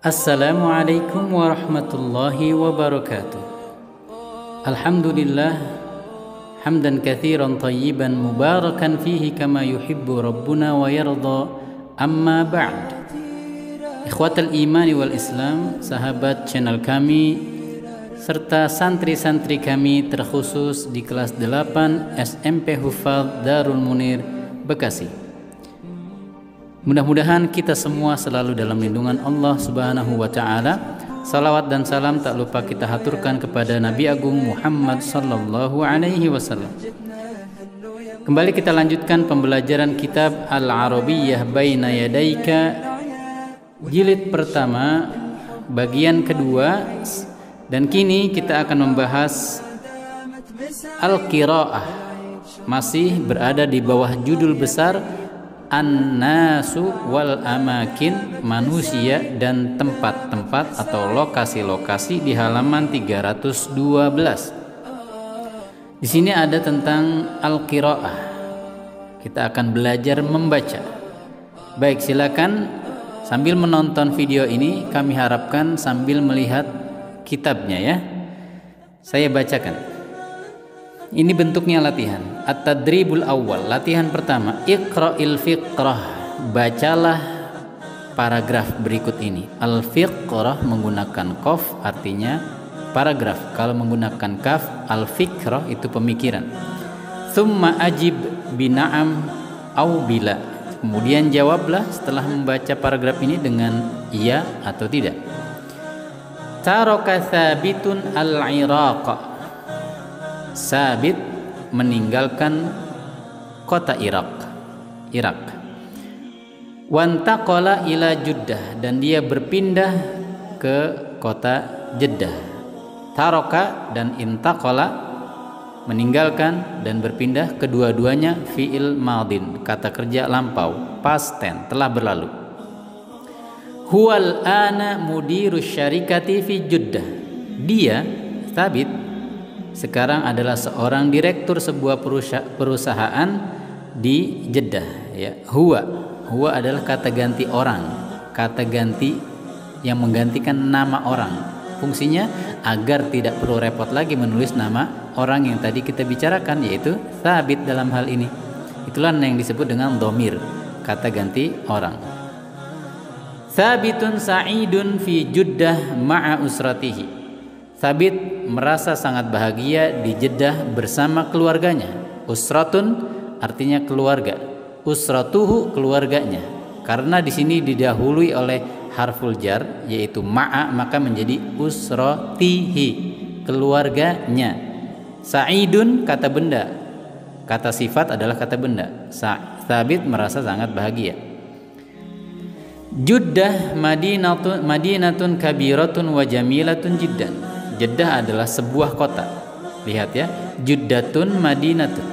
Assalamualaikum warahmatullahi wabarakatuh. Alhamdulillah hamdan katsiran tayyiban mubarakan fihi kama yuhibbu rabbuna wa yarda. Amma ba'd. Ikhwatal imani wal islam, sahabat channel kami serta santri-santri kami terkhusus di kelas 8 SMP Hufadz Darul Munir Bekasi. Mudah-mudahan kita semua selalu dalam lindungan Allah Subhanahu wa taala. Salawat dan salam tak lupa kita haturkan kepada Nabi Agung Muhammad sallallahu alaihi wasallam. Kembali kita lanjutkan pembelajaran kitab Al-Arabiyyah Baina Yadaika jilid pertama bagian kedua, dan kini kita akan membahas Al-Qiraah, masih berada di bawah judul besar An-Nasu wal Amakin, manusia dan tempat-tempat atau lokasi-lokasi, di halaman 312. Di sini ada tentang Al-Qiraah. Kita akan belajar membaca. Baik, silakan sambil menonton video ini, kami harapkan sambil melihat kitabnya ya. Saya bacakan. Ini bentuknya latihan. At-tadribul awal, latihan pertama. Iqra'il fiqrah, bacalah paragraf berikut ini. Al-fiqrah menggunakan qaf artinya paragraf. Kalau menggunakan kaf, al-fiqrah itu pemikiran. Thumma ajib bina'am au bila. Kemudian jawablah setelah membaca paragraf ini dengan iya atau tidak. Taraka thabitun al-Iraq. Sabit meninggalkan kota Irak. Wantaqala ila Jeddah, dan dia berpindah ke kota Jeddah. Taraka dan intaqala, meninggalkan dan berpindah, kedua-duanya fi'il madin, kata kerja lampau, past tense, telah berlalu. Huwal ana mudirus syarikati fi Jeddah. Dia, Sabit, sekarang adalah seorang direktur sebuah perusahaan di Jeddah ya. Huwa adalah kata ganti orang, kata ganti yang menggantikan nama orang. Fungsinya agar tidak perlu repot lagi menulis nama orang yang tadi kita bicarakan, yaitu Sabit dalam hal ini. Itulah yang disebut dengan dhamir, kata ganti orang. Sabitun sa'idun fi Jeddah ma'a usratihi. Sabit merasa sangat bahagia di Jeddah bersama keluarganya. Usratun artinya keluarga, usratuhu keluarganya. Karena di sini didahului oleh harful jar yaitu ma'a, maka menjadi usratihi, keluarganya. Sa'idun kata benda, kata sifat adalah kata benda. Sabit merasa sangat bahagia. Jeddah madinatun kabiratun wa jamilatun jiddan. Jeddah adalah sebuah kota. Lihat ya, Jeddatun madinatun.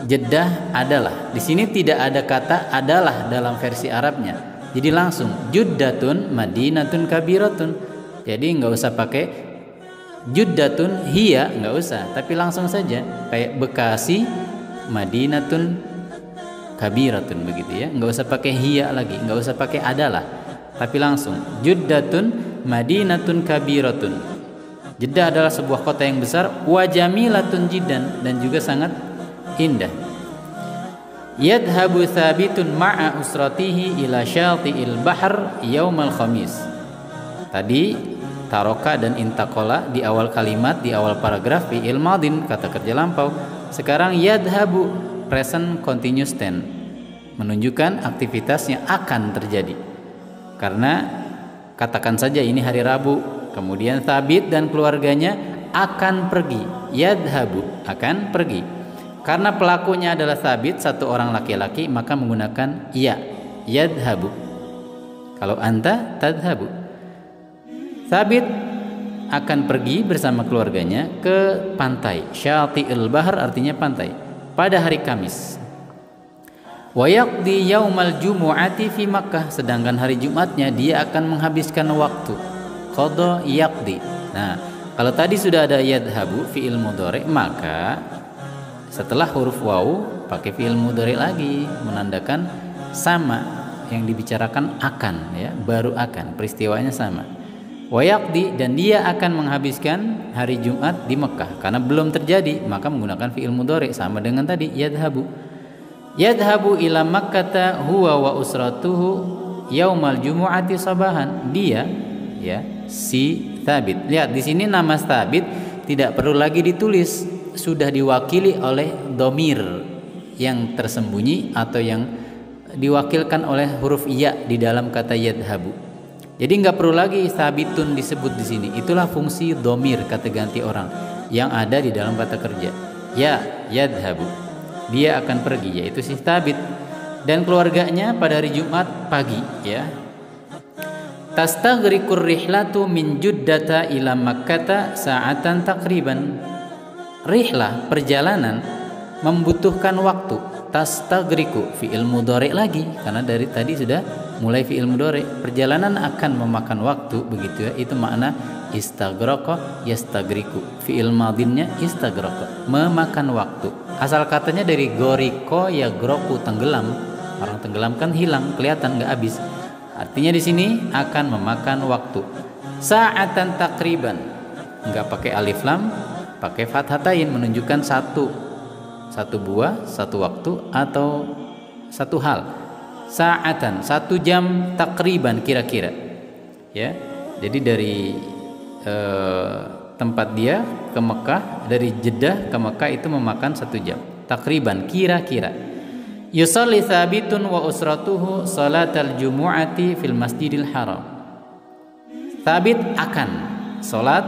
Jeddah adalah. Di sini tidak ada kata adalah dalam versi Arabnya. Jadi langsung Jeddatun madinatun kabiratun. Jadi nggak usah pakai Jeddatun hiya, nggak usah. Tapi langsung saja kayak Bekasi madinatun kabiratun, begitu ya. Nggak usah pakai hiya lagi, nggak usah pakai adalah. Tapi langsung Jeddatun madinatun kabiratun. Jeddah adalah sebuah kota yang besar, wa jamilatun jiddan, dan juga sangat indah. Yadhabu Thabitun ma'a usratihi ila syati'il bahr yaumal khamis. Tadi taroka dan intaqala di awal kalimat, di awal paragraf fi'il madin, kata kerja lampau. Sekarang yadhabu present continuous tense, menunjukkan aktivitas yang akan terjadi. Karena katakan saja ini hari Rabu, kemudian Sabit dan keluarganya akan pergi. Yadhabu, akan pergi. Karena pelakunya adalah Sabit, satu orang laki-laki, maka menggunakan ya. Yadhabu. Kalau anta, tadhabu. Sabit akan pergi bersama keluarganya ke pantai. Syati'il bahr artinya pantai. Pada hari Kamis. Wa yaqdi yaumal jumu'ati fi Makkah, sedangkan hari Jumatnya dia akan menghabiskan waktu. Qada yaqdi. Nah, kalau tadi sudah ada yadhabu fi'il mudhari, maka setelah huruf waw pakai fi'il mudhari lagi, menandakan sama yang dibicarakan akan, ya, baru akan, peristiwanya sama. Wa yaqdi, dan dia akan menghabiskan hari Jumat di Mekah karena belum terjadi, maka menggunakan fi'il mudhari sama dengan tadi yadhhabu. Yadhhabu ila Makkata huwa wa usratuhu yaumal jumu'ati sabahan. Dia, ya, si Thabit. Lihat di sini nama Thabit tidak perlu lagi ditulis, sudah diwakili oleh domir yang tersembunyi atau yang diwakilkan oleh huruf ya di dalam kata yadhhabu. Jadi nggak perlu lagi sabitun disebut di sini. Itulah fungsi domir, kata ganti orang yang ada di dalam kata kerja. Ya, yadhabu, dia akan pergi, yaitu si Thabit dan keluarganya pada hari Jumat pagi, ya. Tastaghriqur rihlatu min Juddata ila Makkata sa'atan takriban. Rihlah, perjalanan, membutuhkan waktu. Tastaghriqu fi'il mudhari lagi karena dari tadi sudah mulai fi'il mudhari. Perjalanan akan memakan waktu, begitu, ya. Itu makna istaghraqa yastaghriqu. Fi'il madinnya istaghraqa, memakan waktu. Asal katanya dari goriko ya groku, tenggelam. Orang tenggelam kan hilang, kelihatan nggak habis. Artinya di sini akan memakan waktu. Sa'atan takriban, nggak pakai alif lam, pakai fathatain, menunjukkan satu buah, satu waktu atau satu hal. Sa'atan, 1 jam takriban, kira-kira, ya. Jadi dari tempat dia ke Mekah, dari Jeddah ke Mekah itu memakan 1 jam takriban, kira-kira. Yusalli Thabitun wa usratuhu salatal jumu'ati fil Masjidil Haram. Thabit akan salat,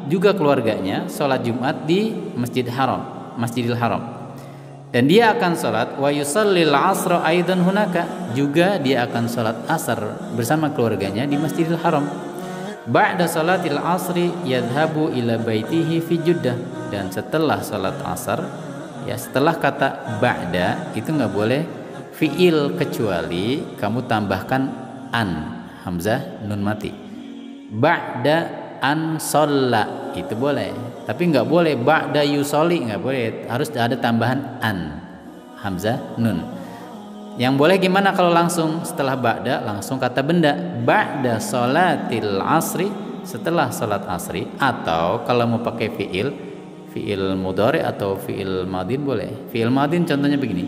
juga keluarganya salat Jumat di Masjidil Haram. Dan dia akan salat wa yusallil asra aidan hunaka, juga dia akan salat asar bersama keluarganya di Masjidil Haram. Ba'da salatil asri yadhhabu ila baitihi fi Jeddah, dan setelah salat asar, ya, setelah kata ba'da itu nggak boleh fiil kecuali kamu tambahkan an, hamzah nun mati. Ba'da an sholla itu boleh, tapi nggak boleh ba'da yusolli, nggak boleh, harus ada tambahan an, hamzah nun. Yang boleh gimana kalau langsung setelah ba'da langsung kata benda, ba'da sholatil asri, setelah sholat asri. Atau kalau mau pakai fiil mudhari atau fiil madin boleh. Fiil madin contohnya begini,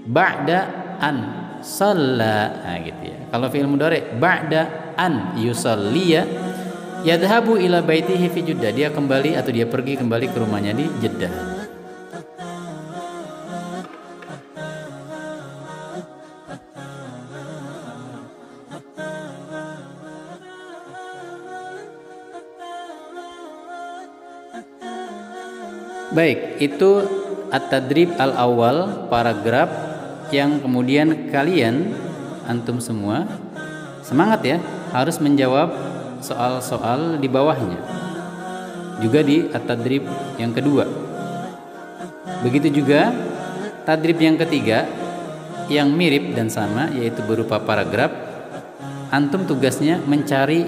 ba'da an sholla, nah gitu, ya. Kalau fiil mudhari ba'da an yusolliya yadhabu ila baitihi fi Jeddah, dia kembali atau dia pergi kembali ke rumahnya di Jeddah. Baik, itu at-tadrib al-awwal, paragraf yang kemudian kalian antum semua semangat, ya, harus menjawab soal-soal di bawahnya. Juga di at-tadrib yang kedua. Begitu juga tadrib yang ketiga yang mirip dan sama, yaitu berupa paragraf. Antum tugasnya mencari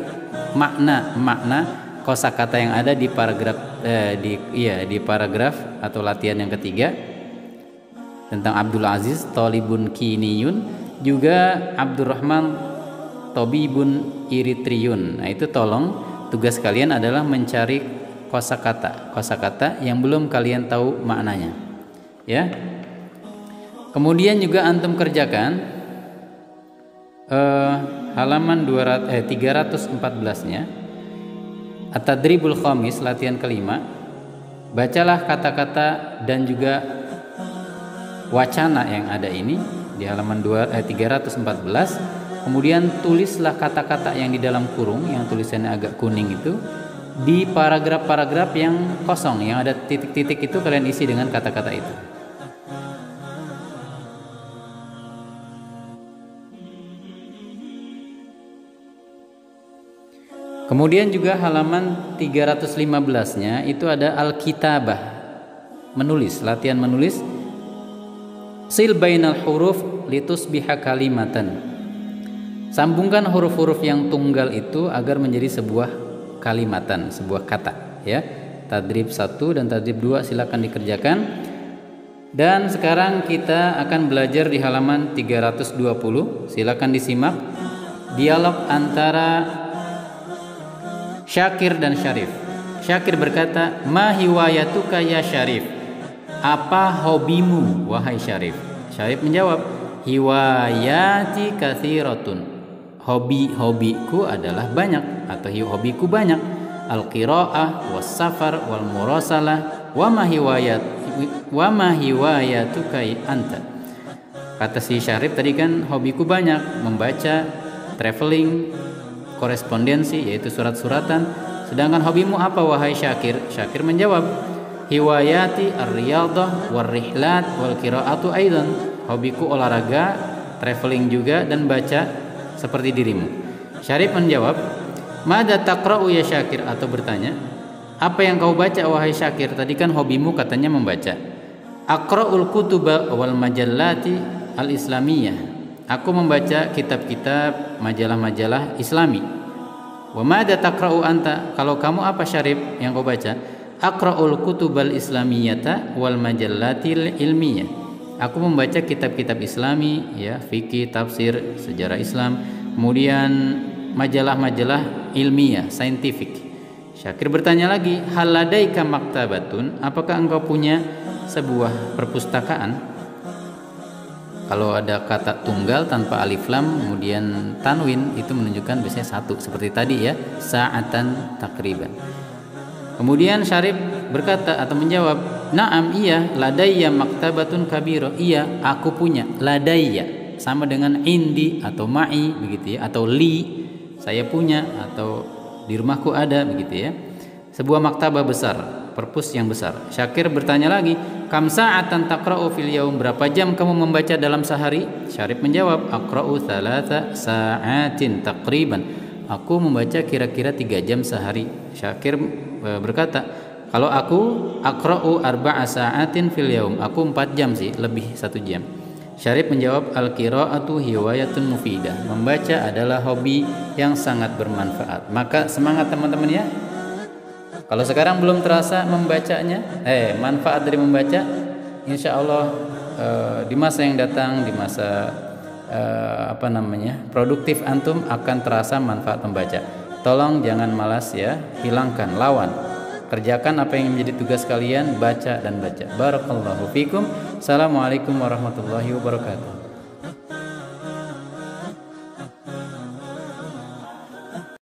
makna kosakata yang ada di paragraf di paragraf atau latihan yang ketiga tentang Abdul Aziz Thalibun Kiniyun, juga Abdurrahman Tobibun Iritriyun. Nah, itu tolong tugas kalian adalah mencari kosakata yang belum kalian tahu maknanya, ya. Kemudian juga antum kerjakan halaman 314-nya At-Tadribul Khamis, latihan kelima. Bacalah kata-kata dan juga wacana yang ada ini di halaman 314. Kemudian tulislah kata-kata yang di dalam kurung, yang tulisannya agak kuning itu, di paragraf-paragraf yang kosong, yang ada titik-titik itu kalian isi dengan kata-kata itu. Kemudian juga halaman 315-nya itu ada al-kitabah, menulis, latihan menulis. Sil bainal huruf litusbiha kalimatan. Sambungkan huruf-huruf yang tunggal itu agar menjadi sebuah kalimatan, sebuah kata, ya. Tadrib 1 dan tadrib 2 silakan dikerjakan. Dan sekarang kita akan belajar di halaman 320. Silakan disimak dialog antara Syakir dan Syarif. Syakir berkata, "Ma hiwayatuka ya Syarif?" Apa hobimu wahai Syarif? Syarif menjawab, "Hiwayati katsiratun." Hobi-hobiku adalah banyak atau hobiku banyak. Al-qiraah was safar wal murasalah wa ma hiwayatuka anta. Kata si Syarif tadi kan hobiku banyak, membaca, traveling, korespondensi yaitu surat-suratan. Sedangkan hobimu apa wahai Syakir? Syakir menjawab, hiwayati ar-riyadah war-rihlat wal qiraatu aidan. Hobiku olahraga, traveling juga dan baca seperti dirimu. Syarif menjawab, mada taqra'u ya Syakir, atau bertanya, apa yang kau baca wahai Syakir? Tadi kan hobimu katanya membaca. Aqra'ul kutuba wal majallati al-islamiyah. Aku membaca kitab-kitab, majalah-majalah Islami. Wa mada taqra'u anta? Kalau kamu apa Syarif yang kau baca? Aqra'ul kutubal islamiyata wal majallatil ilmiyah. Aku membaca kitab-kitab Islami, ya, fikih, tafsir, sejarah Islam, kemudian majalah-majalah ilmiah, saintifik. Syakir bertanya lagi, hal ladaika maktabatun? Apakah engkau punya sebuah perpustakaan? Kalau ada kata tunggal tanpa alif lam kemudian tanwin itu menunjukkan biasanya satu, seperti tadi ya, sa'atan takriban. Kemudian Syarif berkata atau menjawab, na'am iya, ladayya maktabatun kabiro. Iya, aku punya. Ladayya sama dengan indi atau ma'i begitu ya, atau li, saya punya, atau di rumahku ada begitu ya. Sebuah maktabah besar, perpus yang besar. Syakir bertanya lagi, kam sa'atan taqra'u fil yaum? Berapa jam kamu membaca dalam sehari? Syarif menjawab, aqra'u thalatha sa'atin taqriban. Aku membaca kira-kira 3 jam sehari. Syakir berkata, kalau aku aqra'u arba'a sa'atin fil yaum. Aku 4 jam sih, lebih 1 jam. Syarif menjawab, al-qira'atu hiwayatun mufidah. Membaca adalah hobi yang sangat bermanfaat. Maka semangat teman-teman ya. Kalau sekarang belum terasa membacanya, manfaat dari membaca, insya Allah di masa yang datang, di masa produktif antum akan terasa manfaat membaca. Tolong jangan malas ya, hilangkan, lawan, kerjakan apa yang menjadi tugas kalian, baca dan baca. Barakallahu fikum. Assalamualaikum warahmatullahi wabarakatuh.